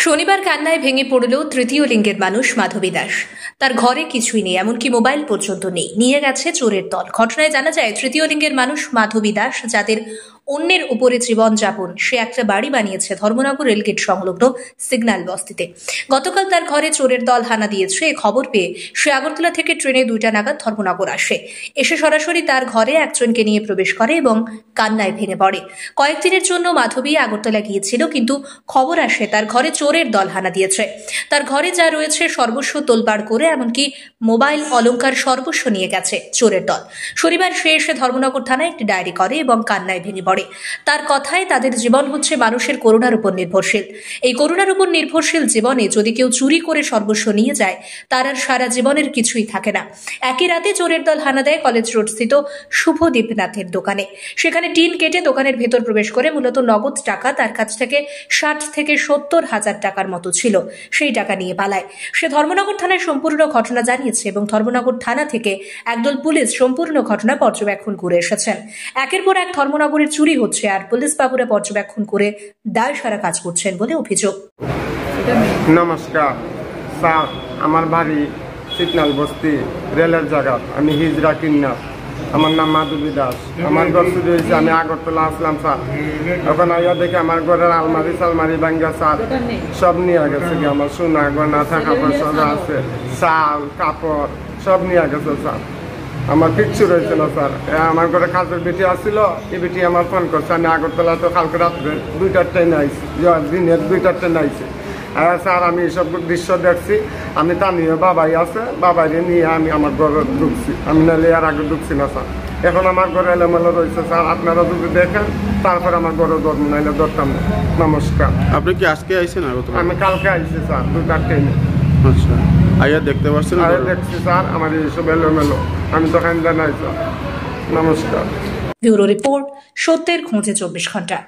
শনিবার কান্নায় ভেঙে পড়ল তৃতীয় লিঙ্গের মানুষ মাধবী দাস। তার ঘরে কিছুই নেই, এমনকি মোবাইল পর্যন্ত নেই। নিয়ে গেছে চোরের দল। ঘটনায় জানা যায় তৃতীয় লিঙ্গের মানুষ মাধবী দাস, যাদের অন্যের উপরে জীবনযাপন, সে একটা বাড়ি বানিয়েছে ধর্মনগর রেলগেট সংলগ্ন সিগন্যাল বস্তিতে। গতকাল তার ঘরে চোরের দল হানা দিয়েছে। এ খবর পেয়ে সে আগরতলা থেকে ট্রেনে 2টা নাগাদ ধর্মনগর আসে। এসে সরাসরি তার ঘরে একজনকে নিয়ে প্রবেশ করে এবং কান্নায় ভেঙে পড়ে। কয়েকদিনের জন্য মাধবী আগরতলা গিয়েছিল, কিন্তু খবর আসে তার ঘরে চোরের দল হানা দিয়েছে। তার ঘরে যা রয়েছে সর্বস্ব তোলপাড় করে, এমনকি মোবাইল, অলংকার সর্বস্ব নিয়ে গেছে চোরের দল। শনিবার সে এসে ধর্মনগর থানায় একটি ডায়েরি করে এবং কান্নায় ভেঙে পড়ে। তার কথায় তাদের জীবন হচ্ছে মানুষের করুণার উপর নির্ভরশীল। এই করুণার উপর নির্ভরশীল জীবনে যদি কেউ চুরি করে সর্বস্ব নিয়ে যায়, তার আর সারা জীবনের কিছুই থাকে না। একই রাতে চোরের দল হানা দেয় কলেজ রোড স্থিত শুভদীপনাথের দোকানে। সেখানে টিন কেটে দোকানের ভেতর প্রবেশ করে মূলত নগদ টাকা, তার কাছ থেকে 60 থেকে 70 হাজার টাকার মতো ছিল, সেই টাকা নিয়ে পালায়। সে ধর্মনগর থানায় সম্পূর্ণ ঘটনা জানিয়েছে এবং ধর্মনগর থানা থেকে একদল পুলিশ সম্পূর্ণ ঘটনা পর্যবেক্ষণ করে এসেছেন। একের পর এক ধর্মনগরের চুরি হচ্ছে, আর পুলিশ বাবুরা পর্যবেক্ষণ করে দায় সারা কাজ করছেন বলে অভিযোগ। নমস্কার স্যার, আমার বাড়ি সিগন্যাল বস্তি রেলের জায়গা। আমি হিজরা কিন্নার। আমার নাম মাধবী দাস। আমার ঘর শুরু হয়েছে, আমি আগরতলা আসলাম স্যার। এখন আইয়া দেখে আমার ঘরের আলমারি সালমারি ভাঙ্গা স্যার, সব নিয়ে গেছে। আমার সোনা গয়না টাকা পয়সা আছে, চাল কাপড় সব নিয়ে গেছে স্যার। আমার কিচ্ছু রয়েছে না স্যার। আমার ঘরে কাজের বেটি আসছিল, এই বেটি আমার ফোন করছে। আমি আগরতলা তো কালকে রাত্রে 2টার ট্রেন আইছি, দিনের 2টার ট্রেন আইছি। স্যার আমি এইসব দৃশ্য দেখছি। আমি তা নিয়ে বাবাই আছে, বাবাইরে নিয়ে আমি আমার ঘরে ঢুকছি। আমি নাহলে আর আগে ঢুকছি না স্যার। এখন আমার ঘরে এলোমেলো রয়েছে স্যার। আপনারা যদি দেখেন তারপর আমার ঘরে ধরবো, নাহলে ধরতাম না। নমস্কার। আপনি কি আজকে আইসেন? আমি কালকে আইছি স্যার, 2টার ট্রেনে। আচ্ছা, আইয়া দেখতে পাচ্ছেন? দেখছি স্যার, আমার এইসব এলোমেলো। আমি তো খান নাই স্যার। নমস্কার। ব্যুরো রিপোর্ট, সত্যের খোঁজে 24 ঘন্টা।